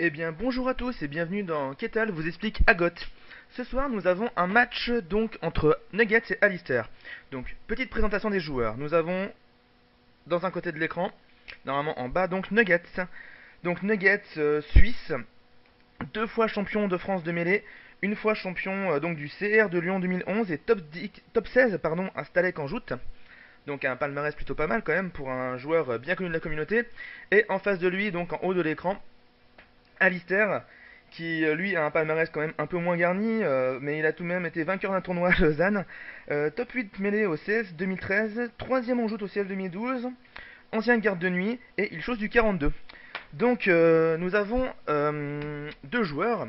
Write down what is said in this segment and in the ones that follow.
Eh bien bonjour à tous et bienvenue dans Ketal vous explique Agot. Ce soir nous avons un match donc entre Nuggets et Alistair. Donc petite présentation des joueurs. Nous avons dans un côté de l'écran, normalement en bas donc Nuggets. Donc Nuggets suisse, deux fois champion de France de mêlée, une fois champion donc du CR de Lyon 2011 et top 16 pardon, à Stalek en joute. Donc un palmarès plutôt pas mal quand même pour un joueur bien connu de la communauté. Et en face de lui, donc en haut de l'écran, Alistair, qui lui a un palmarès quand même un peu moins garni, mais il a tout de même été vainqueur d'un tournoi à Lausanne, top 8 mêlé au CS 2013, troisième en joute au CF 2012, ancien garde de nuit, et il chose du 42. Donc nous avons deux joueurs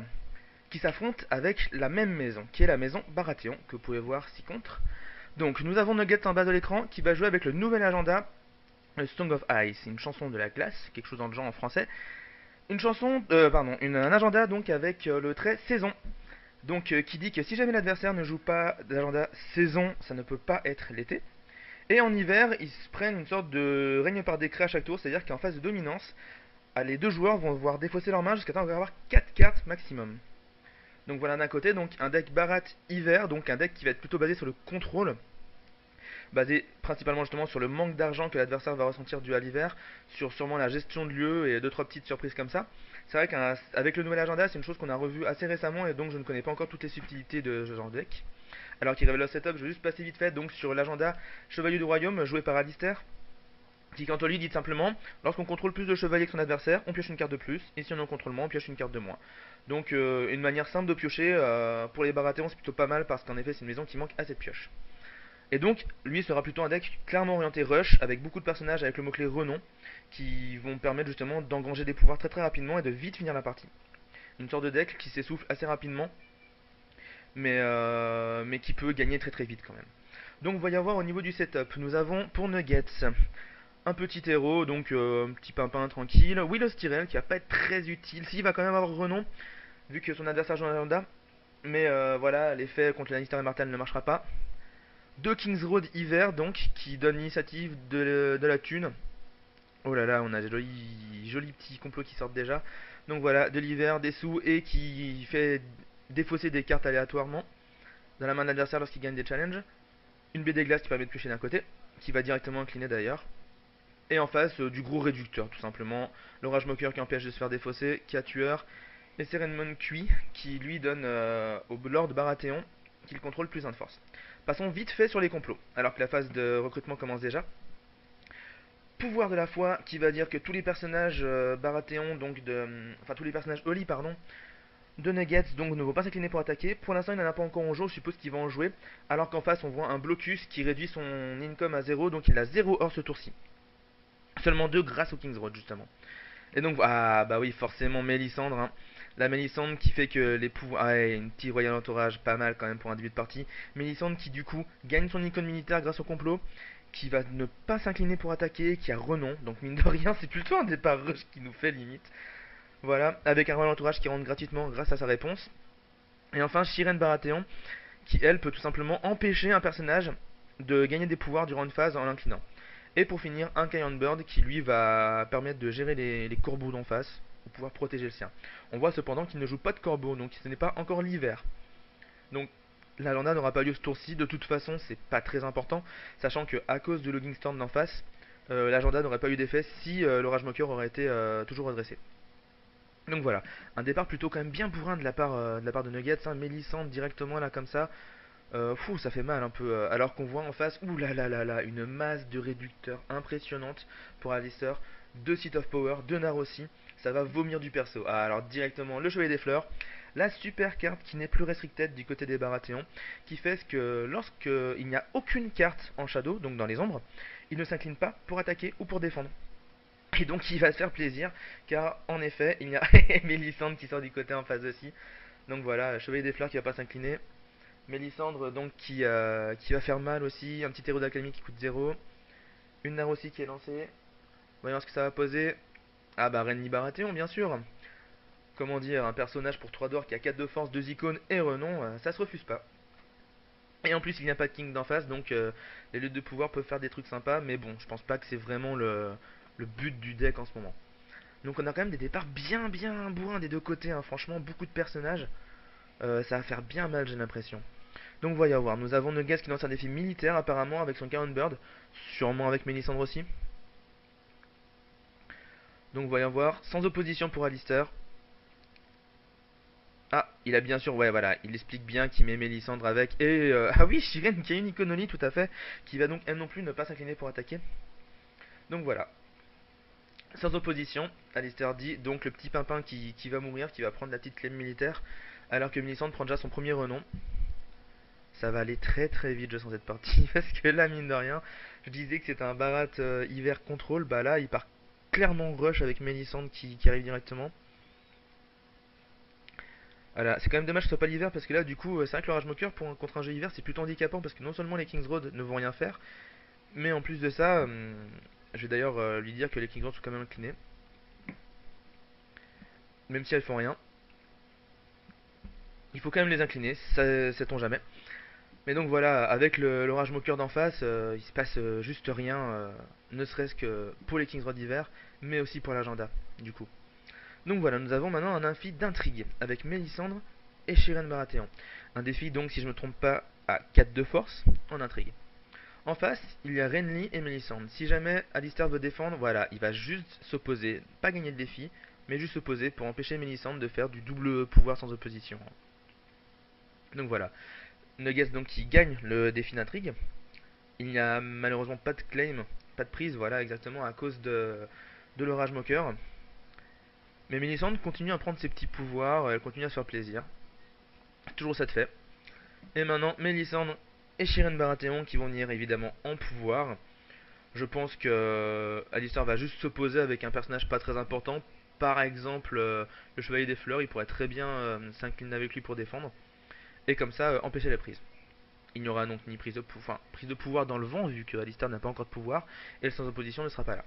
qui s'affrontent avec la même maison, qui est la maison Baratheon, que vous pouvez voir ci-contre. Donc nous avons Nugget en bas de l'écran, qui va jouer avec le nouvel agenda, le Song of Ice, une chanson de la classe, quelque chose dans le genre en français, une chanson, un agenda donc avec le trait saison. Donc qui dit que si jamais l'adversaire ne joue pas d'agenda saison, ça ne peut pas être l'été. Et en hiver, ils se prennent une sorte de règne par décret à chaque tour, c'est-à-dire qu'en phase de dominance, les deux joueurs vont devoir défausser leurs mains jusqu'à temps d'avoir 4 cartes maximum. Donc voilà d'un côté, donc un deck Barat hiver, donc un deck qui va être plutôt basé sur le contrôle, basé principalement justement sur le manque d'argent que l'adversaire va ressentir dû à l'hiver, sur sûrement la gestion de lieu et deux trois petites surprises comme ça. C'est vrai qu'avec le nouvel agenda, c'est une chose qu'on a revu assez récemment et donc je ne connais pas encore toutes les subtilités de ce genre de deck. Alors qu'il révèle le setup, je vais juste passer vite fait donc sur l'agenda Chevalier du Royaume joué par Alistair, qui quant à lui dit simplement, lorsqu'on contrôle plus de chevaliers que son adversaire, on pioche une carte de plus, et si on en contrôle moins, on pioche une carte de moins. Donc une manière simple de piocher, pour les Baratheons c'est plutôt pas mal parce qu'en effet c'est une maison qui manque assez de pioches. Et donc, lui sera plutôt un deck clairement orienté rush, avec beaucoup de personnages avec le mot-clé renom, qui vont permettre justement d'engranger des pouvoirs très très rapidement et de vite finir la partie. Une sorte de deck qui s'essouffle assez rapidement, mais qui peut gagner très très vite quand même. Donc, voyons voir au niveau du setup. Nous avons pour Nuggets un petit héros, donc un petit pimpin tranquille. Willow Tyrell qui va pas être très utile, s'il va quand même avoir renom, vu que son adversaire joue un agenda. Mais voilà, l'effet contre Lannister et Martel ne marchera pas. Deux Kings Road hiver donc qui donne l'initiative de la thune. Oh là là, on a des jolis petits complots qui sortent déjà. Donc voilà, de l'hiver, des sous et qui fait défausser des cartes aléatoirement dans la main de l'adversaire lorsqu'il gagne des challenges. Une baie des glaces qui permet de piocher d'un côté, qui va directement incliner d'ailleurs. Et en face, du gros réducteur tout simplement. L'orage moqueur qui empêche de se faire défausser, qui a tueur. Et Serenmon Cui qui lui donne au Lord Baratheon qu'il contrôle plus 1 de force. Passons vite fait sur les complots, alors que la phase de recrutement commence déjà. Pouvoir de la foi qui va dire que tous les personnages Baratheon, donc enfin tous les personnages Oli, pardon, de Nuggets, donc ne vont pas s'incliner pour attaquer. Pour l'instant, il n'en a pas encore en jeu, je suppose qu'il va en jouer. Alors qu'en face, on voit un blocus qui réduit son income à 0, donc il a 0 hors ce tour-ci. Seulement 2 grâce au King's Road, justement. Et donc, ah bah oui, forcément Mélisandre, hein. La Mélisandre qui fait que les pouvoirs. Ah, ouais, une petite royal entourage, pas mal quand même pour un début de partie. Mélisandre qui du coup gagne son icône militaire grâce au complot, qui va ne pas s'incliner pour attaquer, qui a renom. Donc mine de rien, c'est plutôt un départ rush qui nous fait limite. Voilà, avec un royal entourage qui rentre gratuitement grâce à sa réponse. Et enfin, Shiren Baratheon, qui elle peut tout simplement empêcher un personnage de gagner des pouvoirs durant une phase en l'inclinant. Et pour finir, un Kion Bird qui lui va permettre de gérer les corbeaux d'en face pour pouvoir protéger le sien. On voit cependant qu'il ne joue pas de corbeaux, donc ce n'est pas encore l'hiver. Donc l'agenda n'aura pas lieu ce tour-ci, de toute façon c'est pas très important, sachant que à cause du Logging Storm d'en face, l'agenda n'aurait pas eu d'effet si l'orage moqueur aurait été toujours redressé. Donc voilà, un départ plutôt quand même bien bourrin de la part de Nuggets, hein, Mélissande directement là comme ça, fou, ça fait mal un peu. Alors qu'on voit en face, ouh là là là là, une masse de réducteurs impressionnante pour Alistair. Deux Seat of Power, deux Narossi. Ça va vomir du perso. Ah, alors directement le Chevalier des Fleurs. La super carte qui n'est plus restricted du côté des Baratheons. Qui fait que lorsqu'il n'y a aucune carte en shadow, donc dans les ombres, il ne s'incline pas pour attaquer ou pour défendre. Et donc il va se faire plaisir, car en effet, il y a Mélissandre qui sort du côté en face aussi. Donc voilà, Chevalier des Fleurs qui va pas s'incliner. Mélissandre donc qui va faire mal aussi, un petit héros d'académie qui coûte 0, une Narossi qui est lancée, voyons ce que ça va poser. Ah bah Renly Baratheon bien sûr. Comment dire, un personnage pour 3 d'or qui a 4 de force, 2 icônes et renom, ça se refuse pas. Et en plus il n'y a pas de king d'en face, donc les luttes de pouvoir peuvent faire des trucs sympas, mais bon, je pense pas que c'est vraiment le but du deck en ce moment. Donc on a quand même des départs bien bourrins des deux côtés, hein. Franchement, beaucoup de personnages. Ça va faire bien mal, j'ai l'impression. Donc voyons voir, nous avons Nuggets qui lance un défi militaire apparemment avec son Cannon Bird, sûrement avec Mélisandre aussi. Donc voyons voir, sans opposition pour Alistair. Ah, il a bien sûr, ouais voilà, il explique bien qu'il met Mélisandre avec. Et ah oui, Shiren qui a une Iconolie tout à fait, qui va donc elle non plus ne pas s'incliner pour attaquer. Donc voilà, sans opposition, Alistair dit donc le petit pimpin qui va mourir, qui va prendre la petite clé militaire, alors que Mélisandre prend déjà son premier renom. Ça va aller très vite je sens cette partie, parce que là mine de rien, je disais que c'était un Barat hiver contrôle, bah là il part clairement rush avec Mélisandre qui arrive directement. Voilà, c'est quand même dommage que ce soit pas l'hiver parce que là du coup c'est vrai que le Rage Moqueur contre un jeu hiver c'est plutôt handicapant parce que non seulement les Kings Road ne vont rien faire, mais en plus de ça, je vais d'ailleurs lui dire que les Kings Road sont quand même inclinés, même si elles font rien. Il faut quand même les incliner, ça sait-on jamais. Mais donc voilà, avec le Rage Moqueur d'en face, il se passe juste rien, ne serait-ce que pour les Kings Road d'hiver, mais aussi pour l'agenda du coup. Donc voilà, nous avons maintenant un défi d'intrigue avec Mélisandre et Shiren Baratheon. Un défi donc, si je ne me trompe pas, à 4 de force en intrigue. En face, il y a Renly et Mélisandre. Si jamais Alistair veut défendre, voilà, il va juste s'opposer, pas gagner le défi, mais juste s'opposer pour empêcher Mélisandre de faire du double pouvoir sans opposition. Donc voilà, Nuggets donc qui gagne le défi d'intrigue. Il n'y a malheureusement pas de claim, pas de prise, voilà, exactement à cause de l'orage moqueur. Mais Mélisandre continue à prendre ses petits pouvoirs, elle continue à se faire plaisir. Toujours ça de fait. Et maintenant, Mélisandre et Shiren Baratheon qui vont venir évidemment en pouvoir. Je pense que Alistair va juste s'opposer avec un personnage pas très important. Par exemple, le Chevalier des Fleurs, il pourrait très bien s'incliner avec lui pour défendre. Et comme ça, empêcher la prise. Il n'y aura donc ni prise de pouvoir dans le vent, vu que Alistair n'a pas encore de pouvoir, et le sans opposition ne sera pas là.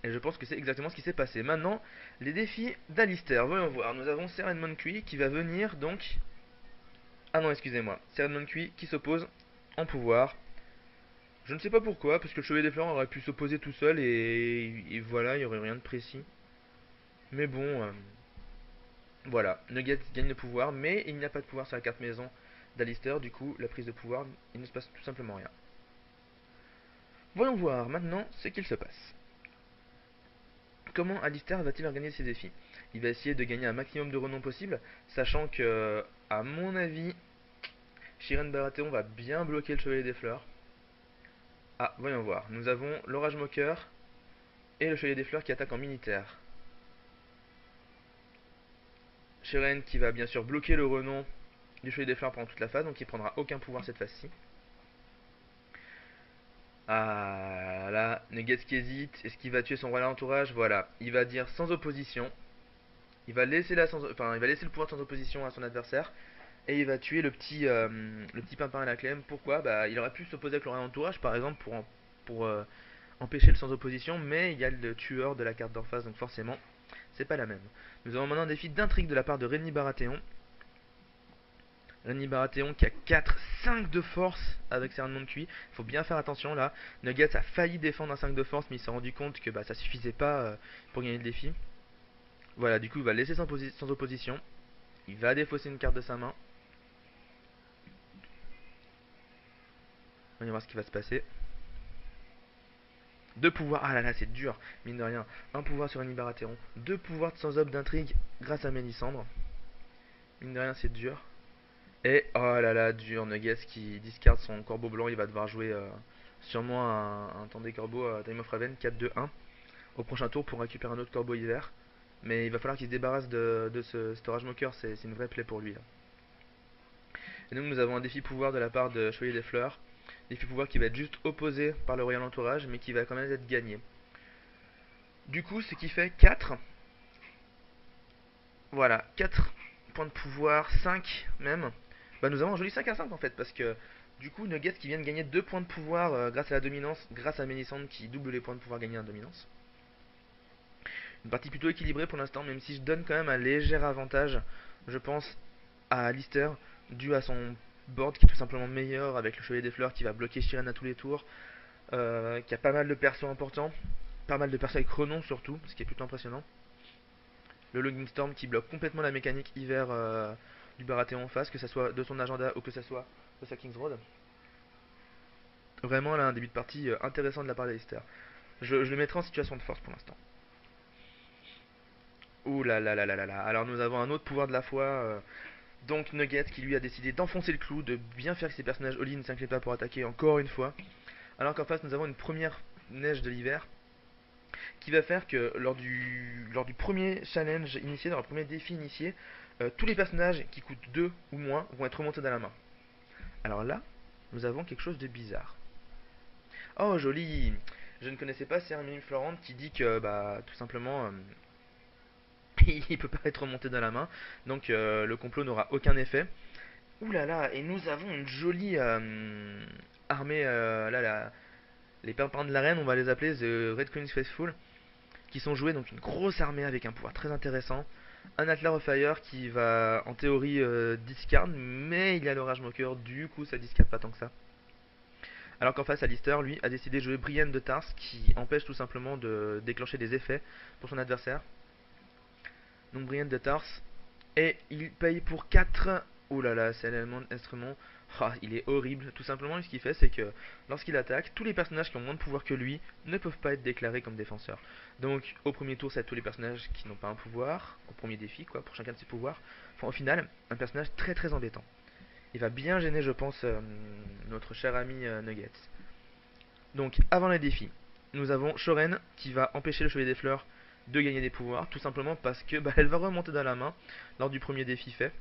Et je pense que c'est exactement ce qui s'est passé. Maintenant, les défis d'Alistair. Voyons voir. Nous avons Seren Monkui qui va venir donc. Ah non, excusez-moi. Seren Monkui qui s'oppose en pouvoir. Je ne sais pas pourquoi, parce que le Chevalier des Fleurs aurait pu s'opposer tout seul et voilà, il n'y aurait rien de précis. Mais bon, voilà. Nuggets gagne le pouvoir, mais il n'y a pas de pouvoir sur la carte maison d'Alistair. Du coup, la prise de pouvoir, il ne se passe tout simplement rien. Voyons voir maintenant ce qu'il se passe. Comment Alistair va-t-il organiser ses défis? Il va essayer de gagner un maximum de renom possible, sachant que, à mon avis, Shiren Baratheon va bien bloquer le Chevalier des Fleurs. Ah, voyons voir. Nous avons l'Orage Moqueur et le Chevalier des Fleurs qui attaquent en militaire. Shiren qui va bien sûr bloquer le renom du Chevalier des Fleurs pendant toute la phase, donc il prendra aucun pouvoir cette phase-ci. Ah là, Nuggets qui hésite, est-ce qu'il va tuer son royal entourage? Voilà, il va dire sans opposition. Il va laisser le pouvoir sans opposition à son adversaire. Et il va tuer le petit pimpin à la clem. Pourquoi? Bah, il aurait pu s'opposer avec le royal entourage par exemple pour empêcher le sans opposition, mais il y a le tueur de la carte d'en face, donc forcément, c'est pas la même. Nous avons maintenant un défi d'intrigue de la part de Renly Baratheon. Renly Baratheon qui a 4-5 de force avec ses rendements de QI. Il faut bien faire attention là. Nuggets a failli défendre un 5 de force, mais il s'est rendu compte que bah, ça suffisait pas pour gagner le défi. Voilà, du coup, il va laisser sans opposition. Il va défausser une carte de sa main. On va voir ce qui va se passer. Deux pouvoirs, ah là là c'est dur, mine de rien. Un pouvoir sur Renly Baratheon, deux pouvoirs de sans-op d'intrigue grâce à Mélisandre. Mine de rien c'est dur. Et oh là là, dur, Nuggets qui discarde son corbeau blanc, il va devoir jouer sûrement un temps des corbeaux Time of Raven 4-2-1 au prochain tour pour récupérer un autre corbeau hiver. Mais il va falloir qu'il se débarrasse de ce Storage Mocker, c'est une vraie plaie pour lui là. Et donc nous avons un défi pouvoir de la part de Chevalier des Fleurs. Défi pouvoir qui va être juste opposé par le Royal Entourage, mais qui va quand même être gagné. Du coup, ce qui fait 4. Voilà, 4 points de pouvoir, 5 même. Bah nous avons un joli 5 à 5 en fait, parce que du coup, Nuggets qui vient de gagner 2 points de pouvoir grâce à la dominance, grâce à Mélisandre qui double les points de pouvoir gagnés en dominance. Une partie plutôt équilibrée pour l'instant, même si je donne quand même un léger avantage, je pense, à Alistair, dû à son board qui est tout simplement meilleur, avec le Chevalier des Fleurs qui va bloquer Shiren à tous les tours, qui a pas mal de persos importants. pas mal de persos avec renom surtout, ce qui est plutôt impressionnant. Le Logging Storm qui bloque complètement la mécanique hiver du Baratheon en face, que ce soit de son agenda ou que ce soit de sa King's Road. Vraiment là un début de partie intéressant de la part d'Alistair. Je le mettrai en situation de force pour l'instant. Ouh là là là là là là. Alors nous avons un autre pouvoir de la foi. Donc Nugget qui lui a décidé d'enfoncer le clou, de bien faire que ses personnages all-in ne s'inclinent pas pour attaquer encore une fois. Alors qu'en face nous avons une première neige de l'hiver qui va faire que lors du premier challenge initié, dans le premier défi initié, tous les personnages qui coûtent 2 ou moins vont être remontés dans la main. Alors là, nous avons quelque chose de bizarre. Oh joli. Je ne connaissais pas Cérémonie Florente qui dit que bah tout simplement il peut pas être remonté dans la main, donc le complot n'aura aucun effet. Ouh là là, et nous avons une jolie armée, les pimpins de l'arène, on va les appeler The Red Queen's Faithful, qui sont joués, donc une grosse armée avec un pouvoir très intéressant. Un Atlas of Fire qui va en théorie discard, mais il y a l'orage moqueur, du coup ça discard pas tant que ça. Alors qu'en face, Alistair, lui, a décidé de jouer Brienne de Tarse, qui empêche tout simplement de déclencher des effets pour son adversaire. Donc Brienne de Tarse, et il paye pour 4. Ouh là là, c'est l'élément d'instrument. Ah, il est horrible. Tout simplement, ce qu'il fait, c'est que lorsqu'il attaque, tous les personnages qui ont moins de pouvoir que lui ne peuvent pas être déclarés comme défenseurs. Donc, au premier tour, c'est tous les personnages qui n'ont pas un pouvoir, au premier défi, quoi, pour chacun de ses pouvoirs. Enfin, au final, un personnage très très embêtant. Il va bien gêner, je pense, notre cher ami Nuggets. Donc, avant les défis, nous avons Shoren qui va empêcher le Chevalier des Fleurs de gagner des pouvoirs, tout simplement parce que bah, elle va remonter dans la main lors du premier défi fait.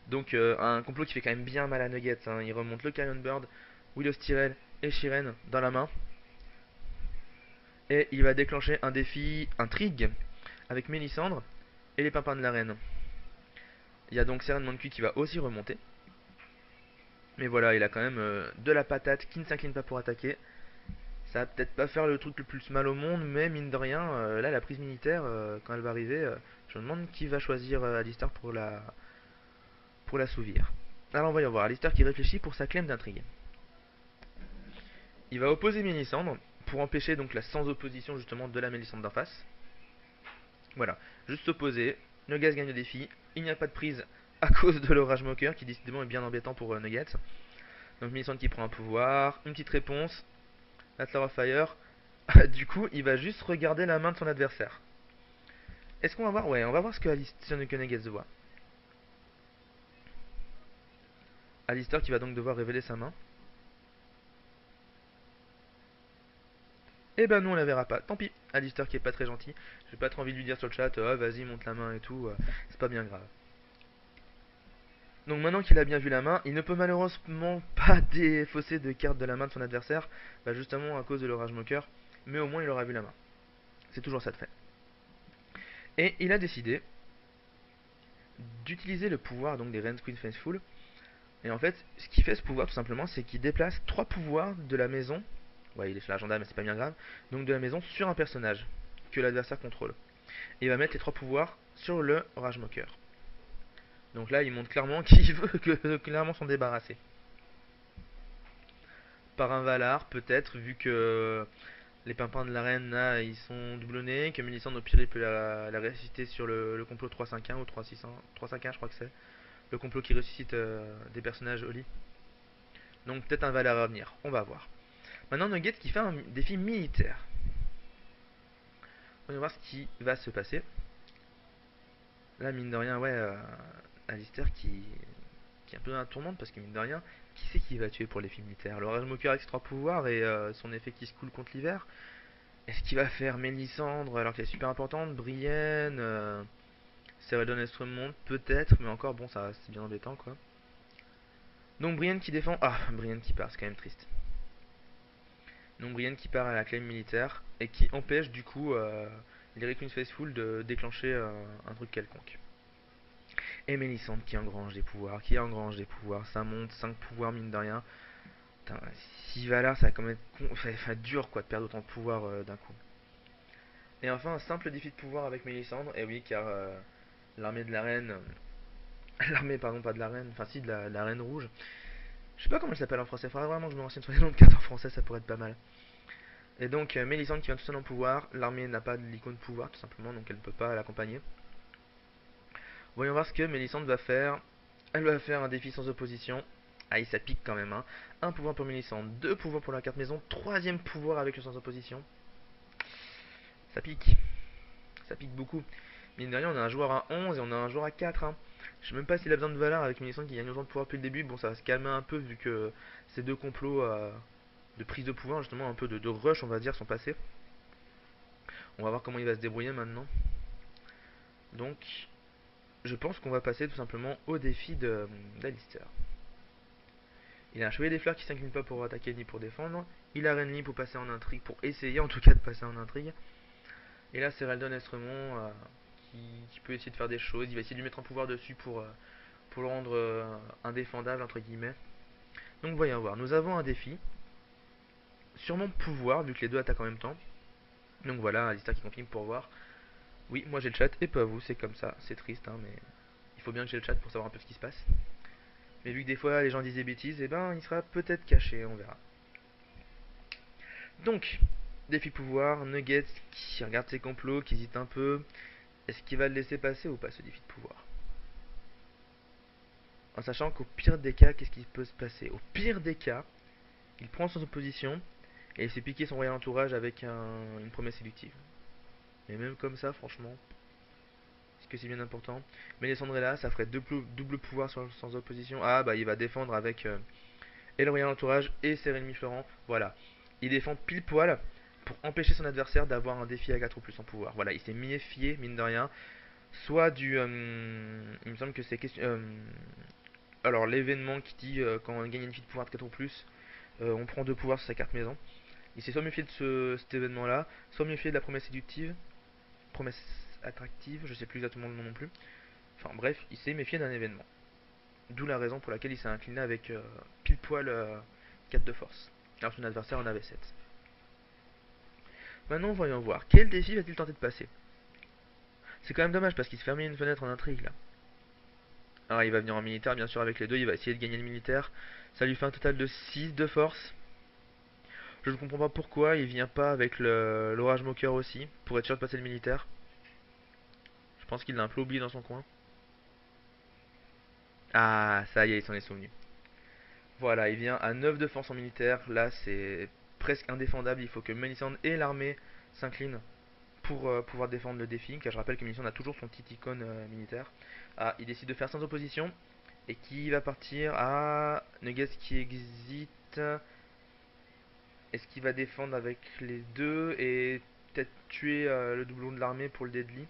Donc un complot qui fait quand même bien mal à Nuggets, hein. Il remonte le Carrion Bird, Willow Tyrell et Shiren dans la main. Et il va déclencher un défi intrigue avec Mélisandre et les pimpins de l'arène. Il y a donc Seren Monkey qui va aussi remonter. Mais voilà, il a quand même de la patate qui ne s'incline pas pour attaquer. Ça va peut-être pas faire le truc le plus mal au monde, mais mine de rien, là la prise militaire, quand elle va arriver, je me demande qui va choisir Alistair pour l'assouvir. Alors on va y voir, Alistair qui réfléchit pour sa claim d'intrigue. Il va opposer Mélisandre pour empêcher donc la sans opposition justement de la Mélisandre d'en face. Voilà, juste opposer, Nuggets gagne le défi, il n'y a pas de prise à cause de l'orage moqueur qui décidément est bien embêtant pour Nuggets. Donc Mélisandre qui prend un pouvoir, une petite réponse, Atlas of Fire. Du coup, il va juste regarder la main de son adversaire. Est-ce qu'on va voir? Ouais, on va voir ce que Alistair Nuggets voit. Alistair qui va donc devoir révéler sa main. Eh ben nous on la verra pas, tant pis. Alistair qui est pas très gentil. J'ai pas trop envie de lui dire sur le chat, vas-y monte la main et tout, c'est pas bien grave. Donc maintenant qu'il a bien vu la main, il ne peut malheureusement pas défausser de carte de la main de son adversaire, bah justement à cause de l'orage moqueur, mais au moins il aura vu la main. C'est toujours ça de fait. Et il a décidé d'utiliser le pouvoir donc des Red Queen Faithful. Et en fait, ce qui fait ce pouvoir tout simplement, c'est qu'il déplace 3 pouvoirs de la maison. Ouais, il est sur l'agenda, mais c'est pas bien grave. Donc de la maison sur un personnage que l'adversaire contrôle. Et il va mettre les 3 pouvoirs sur le Rage Moqueur. Donc là, il montre clairement qu'il veut clairement s'en débarrasser. Par un Valar, peut-être, vu que les pimpins de l'arène, là, ils sont doublonnés, que Mélisandre, au pire, il peut la ressusciter sur le complot 351 ou 351, je crois que c'est. Le complot qui ressuscite des personnages au lit. Donc peut-être un Valar à venir, on va voir. Maintenant, Nugget qui fait un défi militaire. On va voir ce qui va se passer. Là, mine de rien, ouais, Alistair qui est un peu un tourmente parce que mine de rien, qui c'est qui va tuer pour les films militaires? L'orage moqueur avec 3 pouvoirs et son effet qui se coule contre l'hiver. Est-ce qu'il va faire Mélisandre alors qu'elle est super importante? Brienne, Ceredon Estremont, peut-être, mais encore bon, ça c'est bien embêtant quoi. Donc Brienne qui défend. Ah, Brienne qui part, c'est quand même triste. Donc Brienne qui part à la claim militaire et qui empêche du coup les Red Queen Faithful de déclencher un truc quelconque. Et Mélisandre qui engrange des pouvoirs, ça monte 5 pouvoirs mine de rien. Putain, si Valar, ça va quand même être dur quoi de perdre autant de pouvoir d'un coup. Et enfin un simple défi de pouvoir avec Mélisandre, et oui car l'armée de la reine, l'armée pardon pas de la reine, enfin si de la reine rouge, je sais pas comment elle s'appelle en français, faudrait vraiment que je me renseigne sur les noms de cartes en français, ça pourrait être pas mal. Et donc Mélisande qui vient tout seul en pouvoir, l'armée n'a pas l'icône pouvoir tout simplement, donc elle ne peut pas l'accompagner. Voyons voir ce que Mélisande va faire. Elle va faire un défi sans opposition. Ah, ça pique quand même, hein. Un pouvoir pour Mélisande, deux pouvoirs pour la carte maison, troisième pouvoir avec le sans opposition. Ça pique. Ça pique beaucoup. Mine de rien, on a un joueur à 11 et on a un joueur à 4, hein. Je sais même pas s'il a besoin de valeur avec Mélisande qui gagne autant de pouvoir depuis le début. Bon, ça va se calmer un peu vu que ces deux complots de prise de pouvoir, justement, un peu de rush, on va dire, sont passés. On va voir comment il va se débrouiller maintenant. Donc, je pense qu'on va passer tout simplement au défi d'Alistair. Il a un chevalier des fleurs qui s'incline pas pour attaquer ni pour défendre. Il a Renly pour passer en intrigue, pour essayer en tout cas de passer en intrigue. Et là, c'est Raldon Estremont qui peut essayer de faire des choses. Il va essayer de lui mettre un pouvoir dessus pour le rendre indéfendable, entre guillemets. Donc voyons voir, nous avons un défi. Sûrement pouvoir, vu que les deux attaquent en même temps. Donc voilà, Alistair qui confirme pour voir. Oui, moi j'ai le chat et pas vous, c'est comme ça. C'est triste, hein, mais il faut bien que j'ai le chat pour savoir un peu ce qui se passe. Mais vu que des fois les gens disent des bêtises, et ben il sera peut-être caché, on verra. Donc, défi pouvoir, Nuggets qui regarde ses complots, qui hésite un peu. Est-ce qu'il va le laisser passer ou pas ce défi de pouvoir? En sachant qu'au pire des cas, qu'est-ce qui peut se passer? Au pire des cas, il prend son opposition et il s'est piqué son royal entourage avec une promesse séductive. Mais même comme ça, franchement, est-ce que c'est bien important? Mais descendrait là, ça ferait double pouvoir sans opposition. Ah bah il va défendre avec et le royal entourage et ses ennemis Florent. Voilà. Il défend pile poil pour empêcher son adversaire d'avoir un défi à 4 ou plus en pouvoir. Voilà, il s'est méfié, mine de rien. Soit du. Il me semble que c'est question. Alors, l'événement qui dit quand on gagne une fille de pouvoir de 4 ou plus, on prend deux pouvoirs sur sa carte maison. Il s'est soit méfié de cet événement-là, soit méfié de la promesse séductive, promesse attractive, je sais plus exactement le nom non plus. Enfin bref, il s'est méfié d'un événement. D'où la raison pour laquelle il s'est incliné avec pile poil 4 de force, alors que son adversaire en avait 7. Maintenant, voyons voir. Quel défi va-t-il tenter de passer? C'est quand même dommage parce qu'il se fermait une fenêtre en intrigue là. Alors il va venir en militaire, bien sûr, avec les deux, il va essayer de gagner le militaire. Ça lui fait un total de 6 de force. Je ne comprends pas pourquoi il vient pas avec l'orage moqueur aussi, pour être sûr de passer le militaire. Je pense qu'il l'a un peu oublié dans son coin. Ah, ça y est, il s'en est souvenu. Voilà, il vient à 9 de force en militaire. Là, c'est presque indéfendable. Il faut que Melisande et l'armée s'inclinent pour pouvoir défendre le défi. Car je rappelle que Melisande a toujours son petit icône militaire. Ah, il décide de faire sans opposition. Et qui va partir à Nuggets qui existe. Est-ce qu'il va défendre avec les deux et peut-être tuer le doublon de l'armée pour le deadly,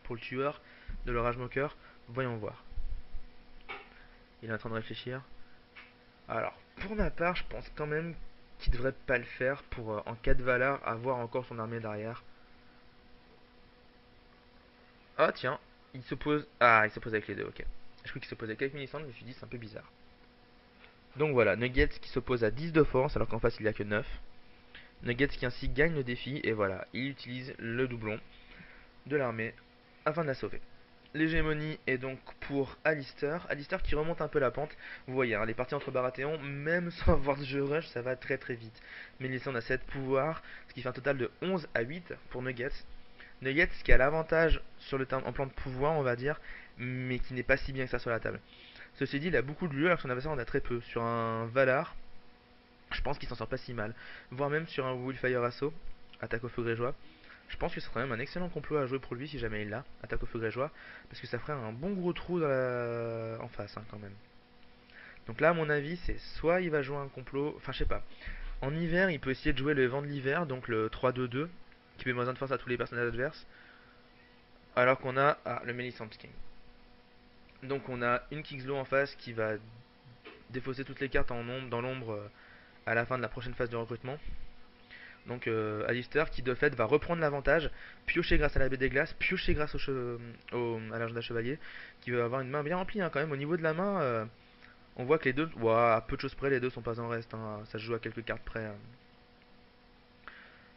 pour le tueur de l'orage moqueur? Voyons voir. Il est en train de réfléchir. Alors, pour ma part, je pense quand même qu'il devrait pas le faire pour, en cas de Valar, avoir encore son armée derrière. Ah tiens, il s'oppose. Ah, il s'oppose avec les deux, ok. Je crois qu'il s'opposait qu'avec Millicent, je me suis dit c'est un peu bizarre. Donc voilà, Nuggets qui s'oppose à 10 de force alors qu'en face il n'y a que 9. Nuggets qui ainsi gagne le défi et voilà, il utilise le doublon de l'armée afin de la sauver. L'hégémonie est donc pour Alistair. Alistair qui remonte un peu la pente. Vous voyez, hein, les parties entre Baratheon, même sans avoir de jeu rush, ça va très très vite. Mélisande a 7 pouvoirs, ce qui fait un total de 11 à 8 pour Nuggets. Nuggets qui a l'avantage sur le en plan de pouvoir, on va dire, mais qui n'est pas si bien que ça sur la table. Ceci dit, il a beaucoup de lieux alors que son adversaire en a très peu. Sur un Valar, je pense qu'il s'en sort pas si mal. Voire même sur un Willfire Assault, attaque au feu grégeois. Je pense que ce serait même un excellent complot à jouer pour lui si jamais il l'a, attaque au feu grégeois, parce que ça ferait un bon gros trou en face, hein, quand même. Donc là, à mon avis, c'est soit il va jouer un complot, enfin je sais pas. En hiver, il peut essayer de jouer le vent de l'hiver, donc le 3-2-2, qui met moins 1 de force à tous les personnages adverses, alors qu'on a le Melisand King. Donc on a une Kingslow en face qui va défausser toutes les cartes dans l'ombre à la fin de la prochaine phase de recrutement. Donc Alistair qui de fait va reprendre l'avantage, piocher grâce à la baie des glaces, piocher grâce à l'agenda chevalier, qui va avoir une main bien remplie, hein, quand même. Au niveau de la main, on voit que les deux, à peu de choses près, les deux sont pas en reste, hein, ça se joue à quelques cartes près, hein.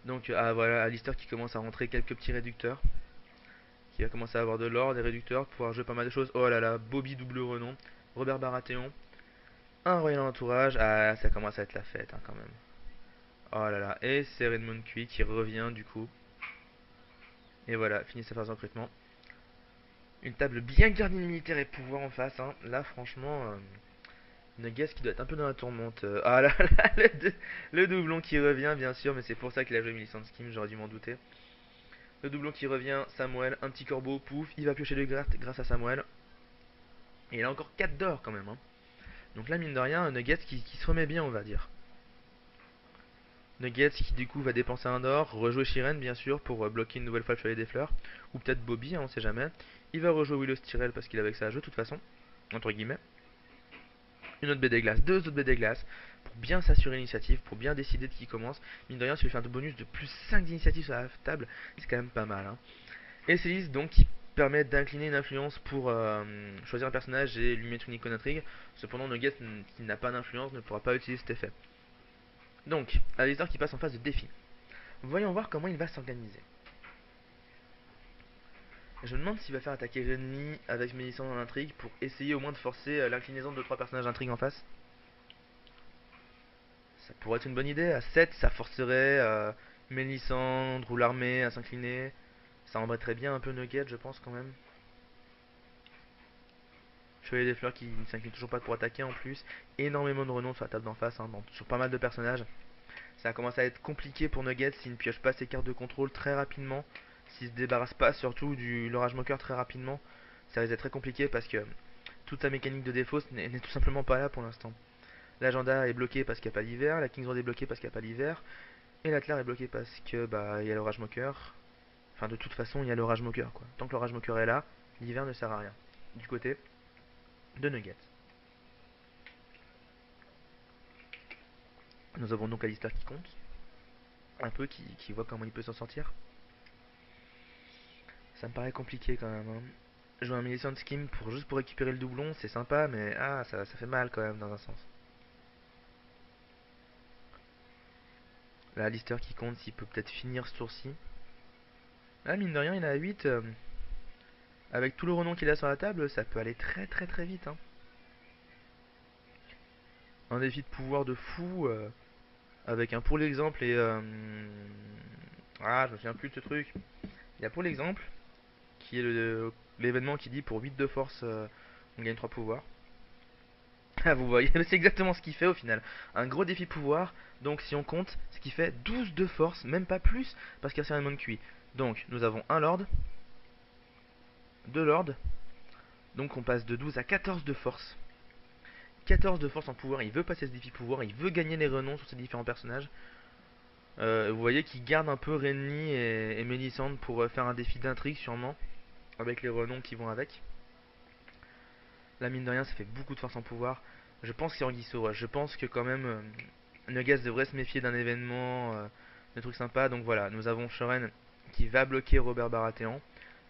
Donc voilà, Alistair qui commence à rentrer quelques petits réducteurs, qui va commencer à avoir de l'or, des réducteurs, pouvoir jouer pas mal de choses. Oh là là, Bobby double renom, Robert Baratheon, un royal entourage, ah ça commence à être la fête, hein, quand même. Oh là là, et c'est Redmond Cui qui revient du coup. Et voilà, finit sa phase de recrutement. Une table bien garnie de militaires et pouvoir en face, hein. Là franchement, Nuggets qui doit être un peu dans la tourmente. Ah là là, le doublon qui revient bien sûr, mais c'est pour ça qu'il a joué Millicent Skim, j'aurais dû m'en douter. Le doublon qui revient, Samuel, un petit corbeau, pouf, il va piocher le grâce à Samuel. Et il a encore 4 d'or quand même, hein. Donc là, mine de rien, Nuggets qui se remet bien, on va dire. Nuggets qui du coup va dépenser un d'or, rejouer Shiren bien sûr pour bloquer une nouvelle fois le chevalier des fleurs. Ou peut-être Bobby, hein, on sait jamais. Il va rejouer Willow Tyrell parce qu'il avait que ça à jouer de toute façon, entre guillemets. Une autre baie des glaces, deux autres baies des glaces, pour bien s'assurer l'initiative, pour bien décider de qui commence. Mine de rien, si lui fait un bonus de plus 5 d'initiative sur la table, c'est quand même pas mal, hein. Et c'est liste donc qui permet d'incliner une influence pour choisir un personnage et lui mettre une icône intrigue. Cependant, Nugget qui n'a pas d'influence ne pourra pas utiliser cet effet. Donc, Alistair qui passe en phase de défi. Voyons voir comment il va s'organiser. Je me demande s'il va faire attaquer Renly avec Mélissande dans l'intrigue pour essayer au moins de forcer l'inclinaison de 2-3 personnages d'intrigue en face. Ça pourrait être une bonne idée. À 7, ça forcerait Mélissandre ou l'armée à s'incliner. Ça embêterait bien un peu Nugget, je pense quand même. Chevalier des fleurs qui ne s'incline toujours pas pour attaquer en plus. Énormément de renom sur la table d'en face, hein, sur pas mal de personnages. Ça commence à être compliqué pour Nugget s'il ne pioche pas ses cartes de contrôle très rapidement. S'il se débarrasse pas surtout du l'orage moqueur très rapidement. Ça risque d'être très compliqué parce que toute sa mécanique de défausse n'est tout simplement pas là pour l'instant. L'agenda est bloqué parce qu'il n'y a pas l'hiver, la King's Road est bloquée parce qu'il n'y a pas l'hiver, et l'Atlar est bloqué parce que bah il y a l'orage moqueur. Enfin de toute façon il y a l'orage moqueur quoi. Tant que l'orage moqueur est là, l'hiver ne sert à rien. Du côté de Nuggets. Nous avons donc Alistair qui compte. Un peu qui voit comment il peut s'en sortir. Ça me paraît compliqué quand même, hein. Jouer un Millicent Skim juste pour récupérer le doublon, c'est sympa, mais ça fait mal quand même dans un sens. Là, Alistair qui compte s'il peut peut-être finir ce tour-ci. Là, mine de rien, il a 8. Avec tout le renom qu'il a sur la table, ça peut aller très très très vite, hein. Un défi de pouvoir de fou, avec un pour l'exemple et... je me souviens plus de ce truc. Il y a pour l'exemple, qui est l'événement qui dit pour 8 de force, on gagne 3 pouvoirs. Ah, vous voyez, c'est exactement ce qu'il fait au final. Un gros défi pouvoir, donc si on compte, ce qui fait 12 de force, même pas plus, parce qu'il y a un de QI. Donc, nous avons un lord, 2 lords, donc on passe de 12 à 14 de force. 14 de force en pouvoir, il veut passer ce défi pouvoir, il veut gagner les renoms sur ses différents personnages. Vous voyez qu'il garde un peu Renly et Melisande pour faire un défi d'intrigue sûrement, avec les renoms qui vont avec. La mine de rien, ça fait beaucoup de force en pouvoir. Je pense qu'il y a Anguille sous roche. Je pense que quand même Nuggets devrait se méfier d'un événement, de trucs sympas. Donc voilà, nous avons Shoren qui va bloquer Robert Baratheon.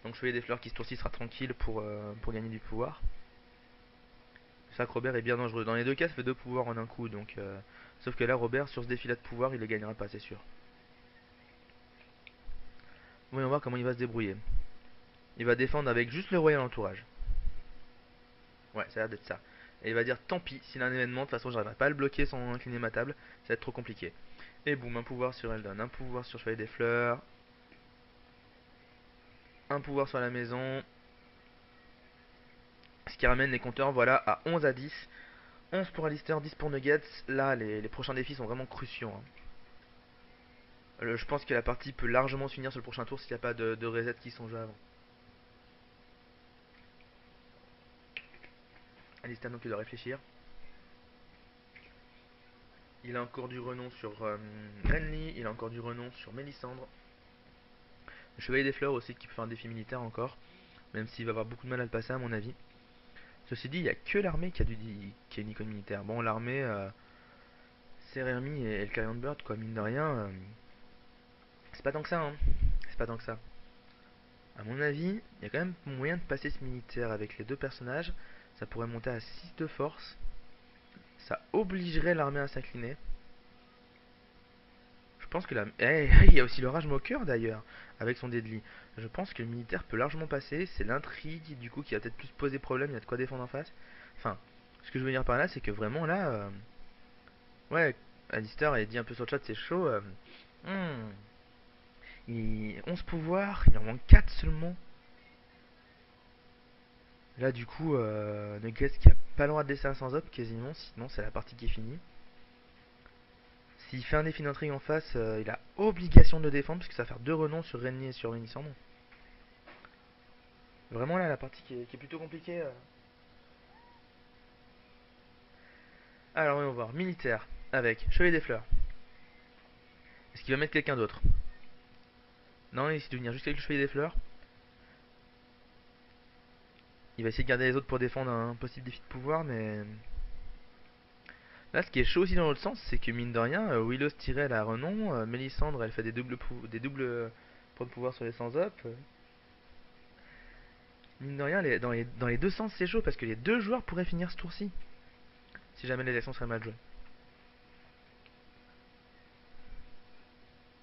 Donc Chevalier des Fleurs qui ce tour-ci sera tranquille pour gagner du pouvoir. C'est ça que Robert est bien dangereux. Dans les deux cas, ça fait deux pouvoirs en un coup. Donc, sauf que là, Robert, sur ce défi-là de pouvoir, il ne gagnera pas, c'est sûr. Voyons voir comment il va se débrouiller. Il va défendre avec juste le royal entourage. Ouais, ça a l'air d'être ça. Et il va dire tant pis, s'il a un événement, de toute façon j'arriverai pas à le bloquer sans incliner ma table, ça va être trop compliqué. Et boum, un pouvoir sur Eldon, un pouvoir sur Chevalier des Fleurs, un pouvoir sur la maison, ce qui ramène les compteurs voilà à 11 à 10. 11 pour Alistair, 10 pour Nuggets. Là, les prochains défis sont vraiment cruciaux, hein. Je pense que la partie peut largement se finir sur le prochain tour s'il n'y a pas de reset qui sont joués avant. Alistair donc il doit réfléchir. Il a encore du renom sur Renly, il a encore du renom sur Mélissandre. Le Chevalier des Fleurs aussi qui peut faire un défi militaire encore, même s'il va avoir beaucoup de mal à le passer à mon avis. Ceci dit, il n'y a que l'armée qui a une icône militaire. Bon, l'armée, c'est Remy et le Carrion Bird, quoi, mine de rien. C'est pas tant que ça, hein. C'est pas tant que ça. À mon avis, il y a quand même moyen de passer ce militaire avec les deux personnages. Ça pourrait monter à 6 de force. Ça obligerait l'armée à s'incliner. Je pense que la... il y a aussi l'orage moqueur d'ailleurs, avec son deadly. Je pense que le militaire peut largement passer. C'est l'intrigue, du coup, qui va peut-être plus poser problème. Il y a de quoi défendre en face. Enfin, ce que je veux dire par là, c'est que vraiment là... ouais, Alistair a dit un peu sur le chat, c'est chaud. 11 pouvoirs, il en manque 4 seulement. Là du coup, Nuggets qui a pas le droit de laisser un sans up quasiment, sinon c'est la partie qui est finie. S'il fait un défi d'intrigue en face, il a obligation de le défendre, parce que ça va faire 2 renoms sur Renier et sur Mélisandre. Vraiment là, la partie qui est plutôt compliquée. Alors on va voir, militaire, avec Chevalier des Fleurs. Est-ce qu'il va mettre quelqu'un d'autre? Non, il essaie de venir juste avec le Chevalier des Fleurs. Il va essayer de garder les autres pour défendre un possible défi de pouvoir, mais... Là, ce qui est chaud aussi dans l'autre sens, c'est que mine de rien, Willow Tyrell a renom, Mélisandre elle fait des doubles points de pouvoir sur les sans-up. Mine de rien, dans les deux sens, c'est chaud parce que les deux joueurs pourraient finir ce tour-ci. Si jamais les actions seraient mal jouées.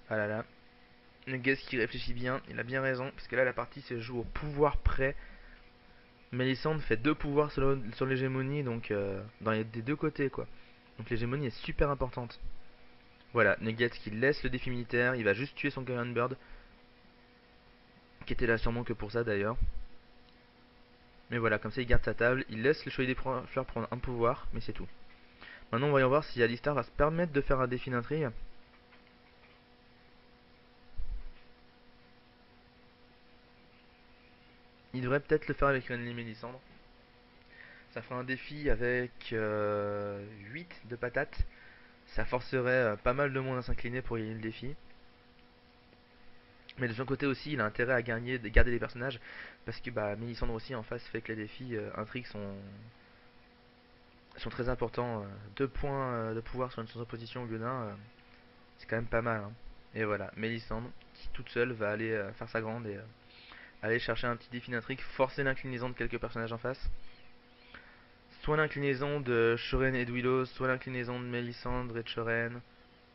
Ah là là. Nuggets qui réfléchit bien, il a bien raison, parce que là la partie se joue au pouvoir près. Mélisandre fait 2 pouvoirs sur l'hégémonie, donc des deux côtés quoi. Donc l'hégémonie est super importante. Voilà, Nuggets qui laisse le défi militaire, il va juste tuer son Iron Bird. Qui était là sûrement que pour ça d'ailleurs. Mais voilà, comme ça il garde sa table, il laisse le Chevalier des Fleurs prendre un pouvoir, mais c'est tout. Maintenant voyons voir si Alistair va se permettre de faire un défi d'intrigue. Il devrait peut-être le faire avec Renly Mélisandre. Ça fera un défi avec 8 de patates. Ça forcerait pas mal de monde à s'incliner pour gagner le défi. Mais de son côté aussi, il a intérêt à garder les personnages. Parce que Mélisandre aussi en face fait que les défis intrigues sont très importants. 2 points de pouvoir sur une sans opposition au lieu d'un, c'est quand même pas mal. Hein. Et voilà, Mélisandre qui toute seule va aller faire sa grande et aller chercher un petit défi d'intrigue, forcer l'inclinaison de quelques personnages en face. Soit l'inclinaison de Shoren et de Willows, soit l'inclinaison de Mélisandre et de Shoren,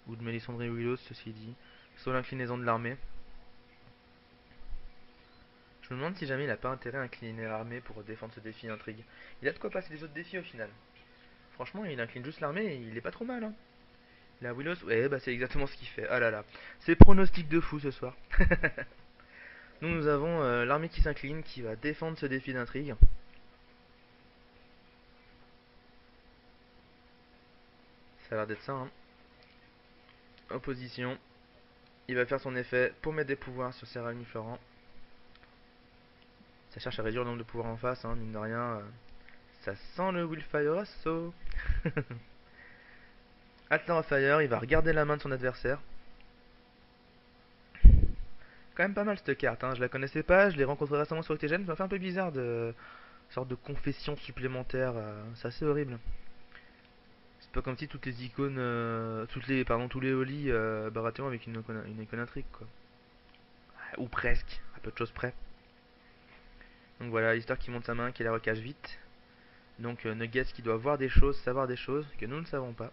ou de Mélisandre et Willows, ceci dit, soit l'inclinaison de l'armée. Je me demande si jamais il a pas intérêt à incliner l'armée pour défendre ce défi intrigue. Il a de quoi passer les autres défis au final. Franchement, il incline juste l'armée et il est pas trop mal. Hein. La Willows, ouais, c'est exactement ce qu'il fait. Ah là là, c'est pronostic de fou ce soir. Nous avons l'armée qui s'incline, qui va défendre ce défi d'intrigue. Ça a l'air d'être ça, hein. Opposition. Il va faire son effet pour mettre des pouvoirs sur Cérémonie Florent. Ça cherche à réduire le nombre de pouvoirs en face, hein, mine de rien. Ça sent le Willfire Assault. Atlan of Fire, il va regarder la main de son adversaire. Quand même pas mal cette carte, hein. Je la connaissais pas, je l'ai rencontrée récemment sur Octégène, ça m'a fait un peu bizarre de sorte de confession supplémentaire, c'est assez horrible. C'est pas comme si toutes les icônes, tous les holy Baratheon avec une icône intrigue quoi. Ou presque, à peu de choses près. Donc voilà, l'histoire qui monte sa main, qui la recache vite. Donc Nuggets qui doit voir des choses, savoir des choses que nous ne savons pas.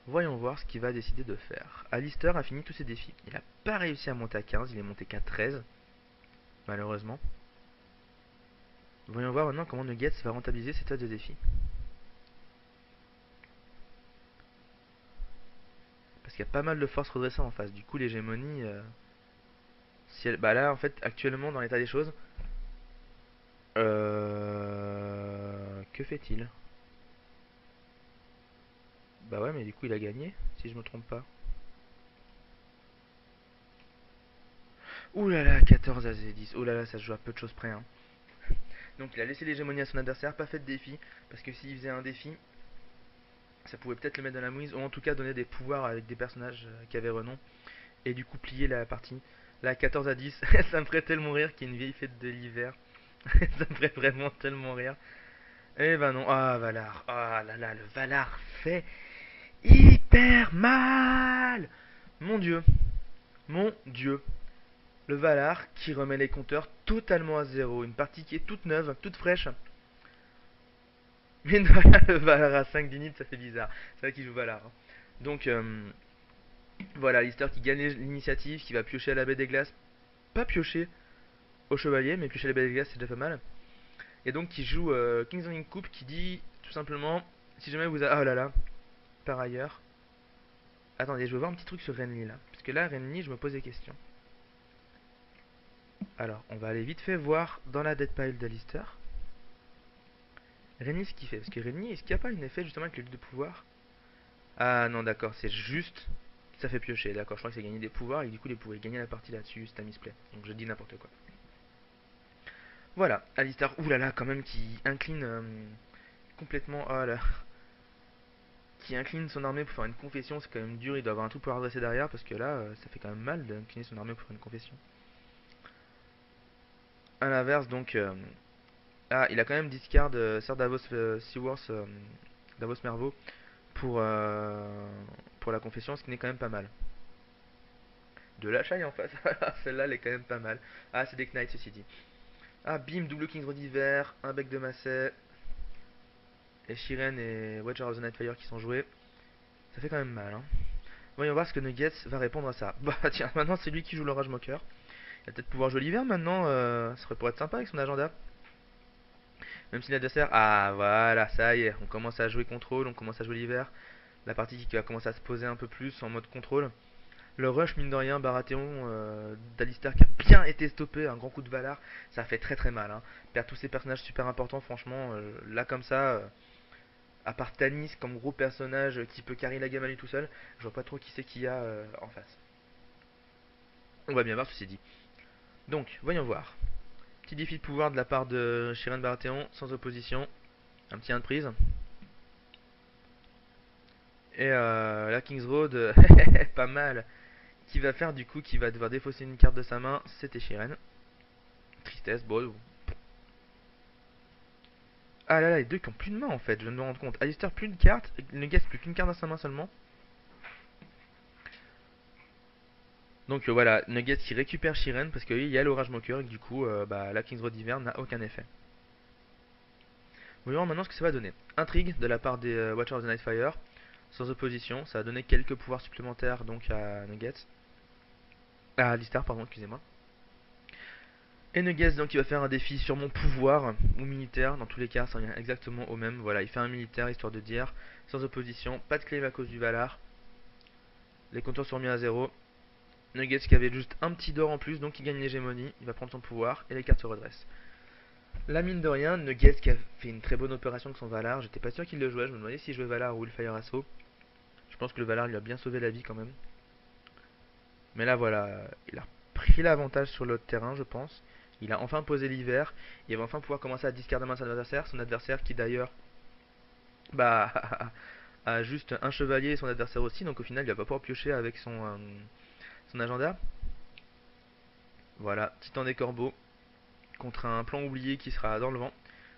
Voyons voir ce qu'il va décider de faire. Alistair a fini tous ses défis. Il n'a pas réussi à monter à 15, il est monté qu'à 13. Malheureusement. Voyons voir maintenant comment Nuggets va rentabiliser ses tas de défis. Parce qu'il y a pas mal de forces redressées en face. Du coup, l'hégémonie... si elle, là, en fait, actuellement, dans l'état des choses... que fait-il? Bah ouais, mais du coup, il a gagné, si je me trompe pas. Ouh là là, 14 à 10. Ouh là là, ça se joue à peu de choses près. Hein. Donc il a laissé l'hégémonie à son adversaire, pas fait de défi. Parce que s'il faisait un défi, ça pouvait peut-être le mettre dans la mouise. Ou en tout cas donner des pouvoirs avec des personnages qui avaient renom. Et du coup plier la partie. Là, 14 à 10, ça me ferait tellement rire qu'il y ait une vieille fête de l'hiver. Ça me ferait vraiment tellement rire. Eh ben non, ah Valar, ah là là, le Valar fait hyper mal. Mon dieu, mon dieu. Le Valar qui remet les compteurs totalement à zéro. Une partie qui est toute neuve, toute fraîche. Mais non, le Valar à 5 d'init, ça fait bizarre. C'est vrai qu'il joue Valar. Hein. Donc, voilà, Lister qui gagne l'initiative, qui va piocher à la baie des glaces. Pas piocher au chevalier, mais piocher à la baie des glaces, c'est déjà pas mal. Et donc, qui joue King's Landing Coupe, qui dit tout simplement, si jamais vous avez... Oh là là, par ailleurs... Attendez, je veux voir un petit truc sur Renly là. Parce que là, Renly, je me pose des questions. Alors, on va aller vite fait voir dans la dead pile d'Alistair. Renly, ce qu'il fait. Parce que Renly, est-ce qu'il n'y a pas un effet justement avec le de pouvoir? Ah non, d'accord, c'est juste... Ça fait piocher, d'accord. Je crois que c'est gagner des pouvoirs et du coup, il pouvait gagner la partie là-dessus, c'est un misplay. Donc je dis n'importe quoi. Voilà, Alistar, oulala, quand même, qui incline complètement. Oh là, qui incline son armée pour faire une confession, c'est quand même dur. Il doit avoir un truc pour adresser derrière parce que là, ça fait quand même mal d'incliner son armée pour faire une confession. À l'inverse, donc. Ah, il a quand même discard Sir Davos Seaworth, Davos Mervo pour la confession, ce qui n'est quand même pas mal. De la chaille en face, celle-là elle est quand même pas mal. Ah, c'est des Knights ceci dit. Ah, bim, double King's Road d'hiver, un bec de Massey, et Shiren et Watcher of the Nightfire qui sont joués. Ça fait quand même mal, hein. Voyons voir ce que Nuggets va répondre à ça. Bah tiens, maintenant c'est lui qui joue le Rage Mocker. Il va peut-être pouvoir jouer l'hiver maintenant, ça serait pour être sympa avec son agenda. Même si l'adversaire... Ah voilà, ça y est, on commence à jouer contrôle, on commence à jouer l'hiver. La partie qui va commencer à se poser un peu plus en mode contrôle. Le rush, mine de rien, Baratheon d'Alistair qui a bien été stoppé, un grand coup de Valar, ça fait très très mal. Hein. Perdre tous ces personnages super importants, franchement, là comme ça, à part Tanis comme gros personnage qui peut carry la gamme à lui tout seul, je vois pas trop qui c'est qu'il y a en face. On va bien voir ceci dit. Donc, voyons voir. Petit défi de pouvoir de la part de Shiren Baratheon, sans opposition. Un petit 1 de prise. Et la King's Road, pas mal. Qui va faire du coup, qui va devoir défausser une carte de sa main, c'était Shiren. Tristesse, bon. Ah là là, les deux qui ont plus de main en fait, je viens de me rendre compte. Alistair plus de cartes, ne gagne plus qu'une carte dans sa main seulement. Donc voilà, Nuggets qui récupère Shiren parce qu'il y a l'orage moqueur et que du coup la King's Road d'hiver n'a aucun effet. Voyons maintenant ce que ça va donner. Intrigue de la part des Watchers of the Nightfire, sans opposition, ça a donné quelques pouvoirs supplémentaires donc à Nuggets. À Alistair, pardon, excusez-moi. Et Nuggets donc il va faire un défi sur mon pouvoir ou militaire, dans tous les cas ça revient exactement au même. Voilà, il fait un militaire histoire de dire, sans opposition, pas de claim à cause du Valar. Les compteurs sont mis à 0. Nuggets qui avait juste un petit d'or en plus, donc il gagne l'hégémonie, il va prendre son pouvoir et les cartes se redressent. La mine de rien, Nuggets qui a fait une très bonne opération avec son Valar, j'étais pas sûr qu'il le jouait, je me demandais s'il jouait Valar ou Willfire Assault. Je pense que le Valar lui a bien sauvé la vie quand même. Mais là voilà, il a pris l'avantage sur l'autre terrain je pense. Il a enfin posé l'hiver, il va enfin pouvoir commencer à discarder son adversaire qui d'ailleurs bah a juste un chevalier et son adversaire aussi, donc au final il va pas pouvoir piocher avec son agenda. Voilà, Titan des Corbeaux contre un plan oublié qui sera dans le vent.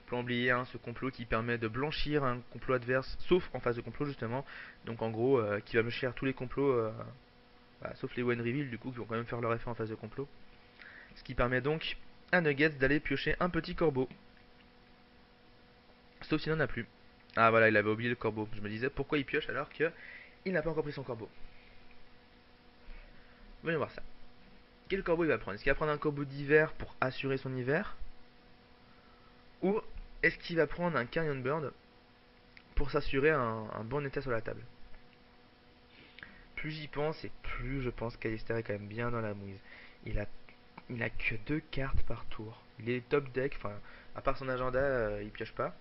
Plan oublié, hein, ce complot qui permet de blanchir un complot adverse, sauf en phase de complot justement. Donc en gros, qui va blanchir tous les complots, sauf les One Reveal du coup, qui vont quand même faire leur effet en phase de complot. Ce qui permet donc à Nuggets d'aller piocher un petit corbeau. Sauf s'il n'en a plus. Ah voilà, il avait oublié le corbeau. Je me disais pourquoi il pioche alors que il n'a pas encore pris son corbeau. Voyons voir ça. Quel corbeau il va prendre? Est-ce qu'il va prendre un corbeau d'hiver pour assurer son hiver? Ou est-ce qu'il va prendre un Carrion Bird pour s'assurer un bon état sur la table? Plus j'y pense et plus je pense qu'Alistair est quand même bien dans la mouise. Il a, il a que 2 cartes par tour. Il est top deck, enfin, à part son agenda, il pioche pas.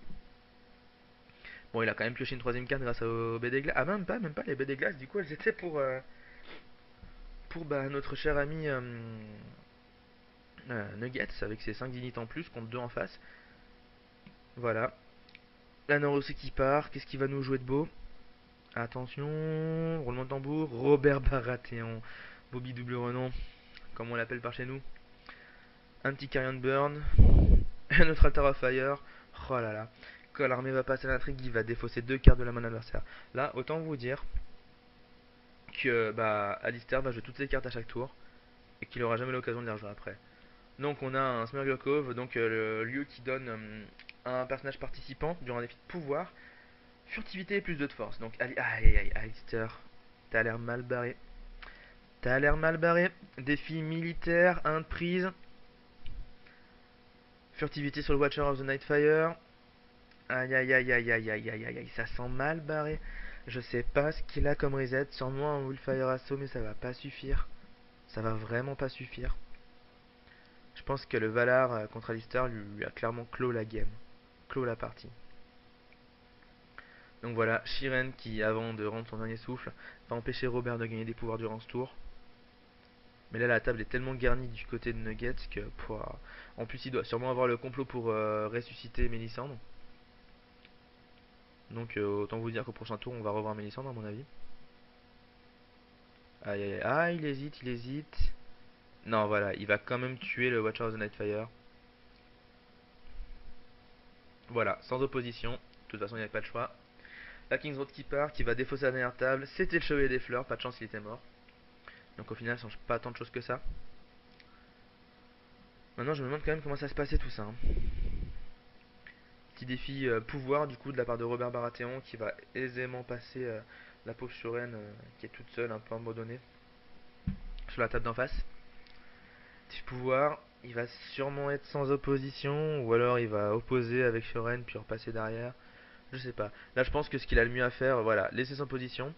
Bon, il a quand même pioché une troisième carte grâce au baie des glaces. Ah, même pas les baies des glaces, du coup, elles étaient pour notre cher ami Nuggets avec ses 5 dignités en plus contre 2 en face. Voilà. La Norossi qui part, qu'est-ce qu'il va nous jouer de beau? Attention, roulement de tambour, Robert Baratheon, Bobby double renom, comme on l'appelle par chez nous. Un petit Carrion Burn, un autre Altar of Fire. Oh là là, quand l'armée va passer à l'intrigue, il va défausser 2 cartes de la main adversaire. Là, autant vous dire que Alistair va jouer toutes ses cartes à chaque tour et qu'il aura jamais l'occasion de les rejouer après. Donc on a un Smirglokov, donc le lieu qui donne un personnage participant durant un défi de pouvoir, furtivité et plus de force. Donc aïe aïe aïe, Alistair, t'as l'air mal barré. T'as l'air mal barré. Défi militaire, 1 de prise. Furtivité sur le Watcher of the Nightfire. Aïe aïe aïe aïe aïe aïe aïe aïe aïe, ça sent mal barré. Je sais pas ce qu'il a comme reset, sûrement un Willfire Assault, mais ça va pas suffire. Ça va vraiment pas suffire. Je pense que le Valar contre Alistar lui a clairement clos la game, clos la partie. Donc voilà, Shiren qui, avant de rendre son dernier souffle, va empêcher Robert de gagner des pouvoirs durant ce tour. Mais là, la table est tellement garnie du côté de Nuggets que en plus, il doit sûrement avoir le complot pour ressusciter Mélisandre. Donc autant vous dire qu'au prochain tour, on va revoir Mélisandre à mon avis. Aïe aïe aïe, ah il hésite, il hésite. Non voilà, il va quand même tuer le Watcher of the Nightfire. Voilà, sans opposition. De toute façon, il n'y avait pas de choix. La King's Road qui part, qui va défausser la dernière table. C'était le Chevalier des Fleurs, pas de chance, il était mort. Donc au final, ça change pas tant de choses que ça. Maintenant, je me demande quand même comment ça se passait tout ça, hein. Petit défi pouvoir du coup de la part de Robert Baratheon qui va aisément passer la pauvre Shoren qui est toute seule, un peu abandonnée, sur la table d'en face. Petit pouvoir, il va sûrement être sans opposition ou alors il va opposer avec Shoren puis repasser derrière. Je sais pas. Là, je pense que ce qu'il a le mieux à faire, voilà, laisser sans position.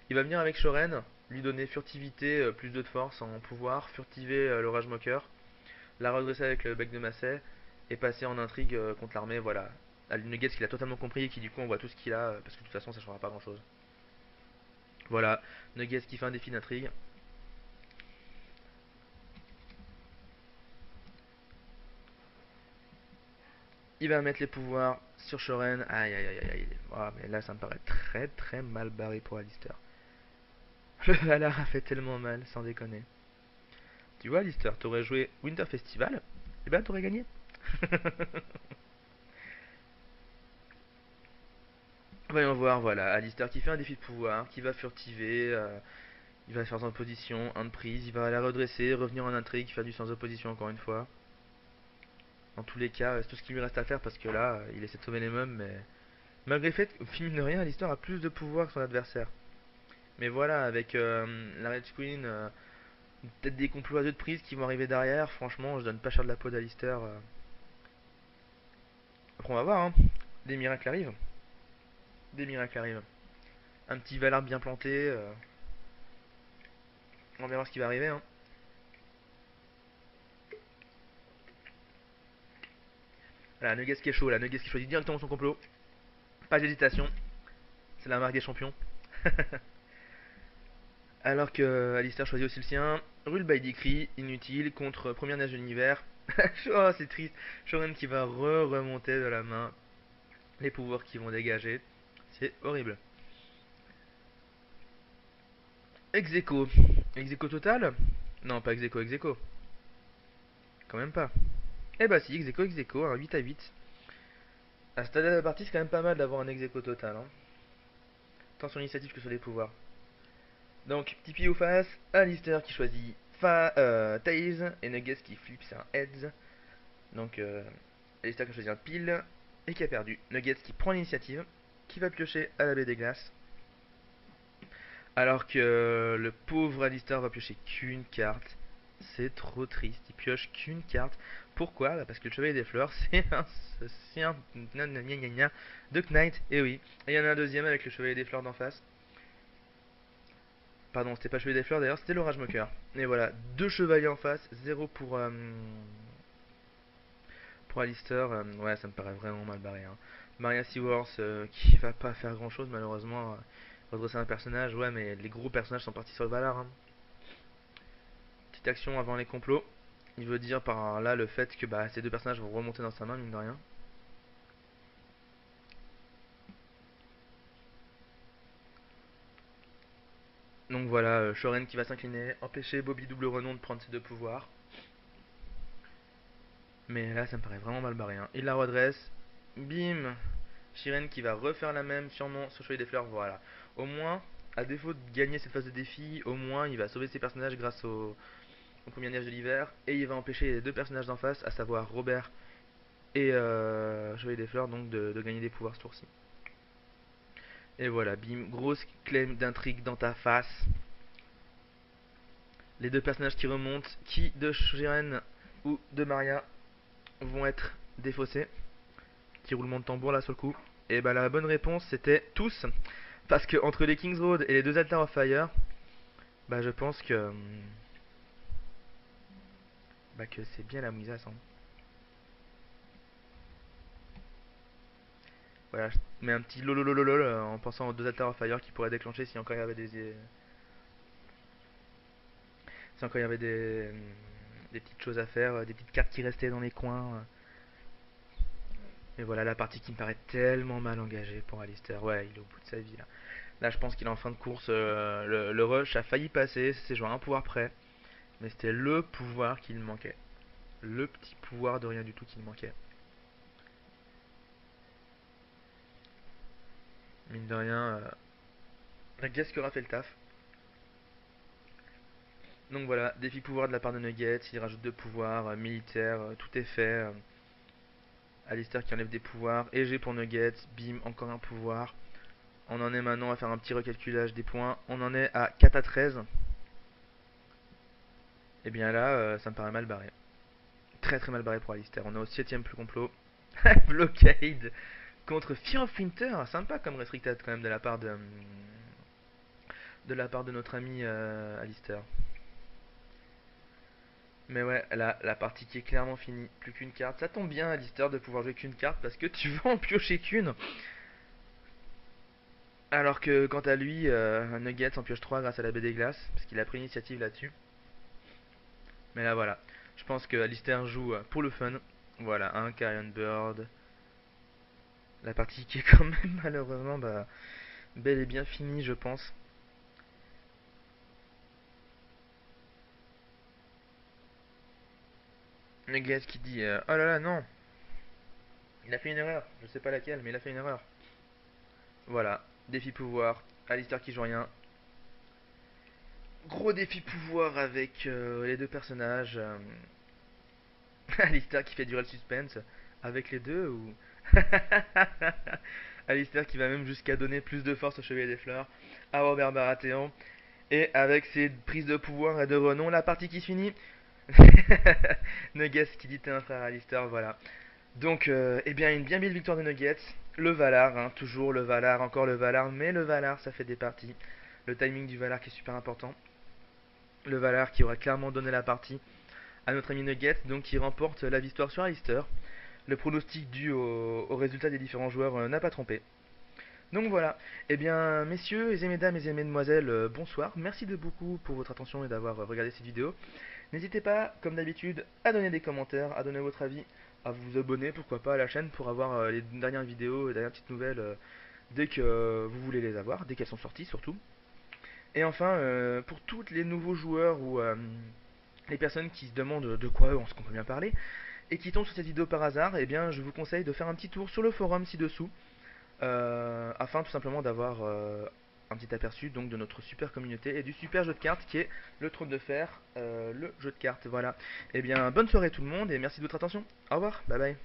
Il va venir avec Shoren, lui donner furtivité, plus de force en pouvoir, furtiver le Rage Moqueur, la redresser avec le bec de Massey et passer en intrigue contre l'armée, voilà. Nuggets qu'il a totalement compris et qui du coup on voit tout ce qu'il a parce que de toute façon ça changera pas grand chose. Voilà, Nuggets qui fait un défi d'intrigue. Il va mettre les pouvoirs sur Shoren. Aïe aïe aïe aïe. Oh, mais là ça me paraît très très mal barré pour Alistair. Le Valar a fait tellement mal, sans déconner. Tu vois Alistair, t'aurais joué Winter Festival, et ben t'aurais gagné. Voyons voir, voilà, Alistair qui fait un défi de pouvoir, qui va furtiver, il va faire sans opposition, un de prise, il va la redresser, revenir en intrigue, faire du sans opposition encore une fois. Dans tous les cas, c'est tout ce qu'il lui reste à faire parce que là, il essaie de sauver les meubles, mais malgré le fait qu'au film de rien, Alistair a plus de pouvoir que son adversaire. Mais voilà, avec la Red Queen, peut-être des complots à deux de prise qui vont arriver derrière, franchement, je donne pas cher de la peau d'Alistair. Après, on va voir, hein. Des miracles arrivent. Des miracles arrivent. Un petit Valar bien planté, on verra ce qui va arriver, hein. Voilà, Nuggets qui est chaud, là, Nuggets qui choisit directement son complot. Pas d'hésitation, c'est la marque des champions. Alors que Alistair choisit aussi le sien. Rule by Decree, inutile, contre Première Nage de l'Univers. Oh, c'est triste. Shoren qui va remonter de la main les pouvoirs qui vont dégager. C'est horrible. Execo. Execo total? Non, pas Execo, Execo. Quand même pas. Eh bah si, Execo, Execo, un 8 à 8. À ce stade de la partie, c'est quand même pas mal d'avoir un Execo total, hein. Tant sur l'initiative que sur les pouvoirs. Donc, petit pied ou face, Alistair qui choisit Taze et Nuggets qui flippe, c'est un Heads. Donc, Alistair qui a choisi un pile et qui a perdu. Nuggets qui prend l'initiative, qui va piocher à la baie des glaces. Alors que le pauvre Alistair va piocher qu'une carte. C'est trop triste, il pioche qu'une carte. Pourquoi? Bah parce que le chevalier des fleurs, c'est un de Knight, et oui. Et il y en a un deuxième avec le chevalier des fleurs d'en face. Pardon, c'était pas le chevalier des fleurs d'ailleurs, c'était l'orage moqueur. Et voilà, deux chevaliers en face, zéro pour Alistair. Ouais, ça me paraît vraiment mal barré, hein. Maria Seaworth qui va pas faire grand chose malheureusement. Redresser un personnage, ouais, mais les gros personnages sont partis sur le Valar, hein. Petite action avant les complots. Il veut dire par là le fait que bah, ces deux personnages vont remonter dans sa main, mine de rien. Donc voilà, Shoren qui va s'incliner, empêcher Bobby Double Renom de prendre ses deux pouvoirs. Mais là, ça me paraît vraiment mal barré, hein. Il la redresse. Bim. Shiren qui va refaire la même, sûrement sur Chevalier des Fleurs. Voilà. Au moins, à défaut de gagner cette phase de défi, au moins il va sauver ses personnages grâce au premier neige de l'hiver. Et il va empêcher les deux personnages d'en face, à savoir Robert et Chevalier des Fleurs, donc de gagner des pouvoirs ce tour-ci. Et voilà, bim, grosse claim d'intrigue dans ta face. Les deux personnages qui remontent, qui de Shiren ou de Maria, vont être défaussés. petit roulement de tambour là sur le coup. Et bah la bonne réponse c'était tous. Parce que entre les Kings Road et les deux Altars of Fire, bah je pense que que c'est bien la mouisasse, hein. Voilà, je mets un petit lolololol en pensant aux deux Altars of Fire qui pourraient déclencher si encore il y avait si encore il y avait des petites choses à faire, des petites cartes qui restaient dans les coins. Et voilà la partie qui me paraît tellement mal engagée pour Alistair. Ouais, il est au bout de sa vie là. Là, je pense qu'il est en fin de course. Le rush a failli passer. C'est joué à un pouvoir près. Mais c'était le pouvoir qu'il manquait. Le petit pouvoir de rien du tout qu'il manquait. Mine de rien, la Guess qui aura fait le taf. Donc voilà, défi pouvoir de la part de Nuggets. Il rajoute deux pouvoirs militaires. Tout est fait. Alistair qui enlève des pouvoirs. Et G pour Nuggets. Bim, encore un pouvoir. On en est maintenant à faire un petit recalculage des points. On en est à 4 à 13. Et bien là, ça me paraît mal barré. Très très mal barré pour Alistair. On est au 7ème plus complot. Blockade contre Fear of Winter. Sympa comme restricted quand même de la part de notre ami Alistair. Mais ouais, là, la partie qui est clairement finie. Plus qu'une carte. Ça tombe bien, Alistair, de pouvoir jouer qu'une carte parce que tu vas en piocher qu'une. Alors que quant à lui, Nuggets en pioche 3 grâce à la baie des glaces. Parce qu'il a pris l'initiative là-dessus. Mais là, voilà. Je pense que Alistair joue pour le fun. Voilà, un Carrion Bird. La partie qui est quand même malheureusement bel et bien finie, je pense. Nuggets qui dit oh là là, non, il a fait une erreur. Je sais pas laquelle, mais il a fait une erreur. Voilà, défi pouvoir. Alistair qui joue rien. Gros défi pouvoir avec les deux personnages. Alistair qui fait durer le suspense avec les deux ou. Alistair qui va même jusqu'à donner plus de force au Chevalier des Fleurs à Robert Baratheon. Et avec ses prises de pouvoir et de renom, la partie qui se finit. Nuggets qui dit t'es un frère Alistair, voilà. Donc, eh bien, une bien belle victoire de Nuggets. Le Valar, hein, toujours le Valar, encore le Valar, mais le Valar, ça fait des parties. Le timing du Valar qui est super important. Le Valar qui aura clairement donné la partie à notre ami Nuggets, donc qui remporte la victoire sur Alistair. Le pronostic dû au résultat des différents joueurs n'a pas trompé. Donc voilà, eh bien messieurs et mesdames et mesdemoiselles, bonsoir, merci de beaucoup pour votre attention et d'avoir regardé cette vidéo. N'hésitez pas, comme d'habitude, à donner des commentaires, à donner votre avis, à vous abonner, pourquoi pas, à la chaîne pour avoir les dernières vidéos, les dernières petites nouvelles dès que vous voulez les avoir, dès qu'elles sont sorties surtout. Et enfin, pour tous les nouveaux joueurs ou les personnes qui se demandent de quoi on se peut bien parler, et qui tombent sur cette vidéo par hasard, eh bien je vous conseille de faire un petit tour sur le forum ci-dessous, afin tout simplement d'avoir un petit aperçu donc de notre super communauté et du super jeu de cartes qui est le Trône de Fer, le jeu de cartes. Voilà. Et bien bonne soirée tout le monde et merci de votre attention. Au revoir, bye bye.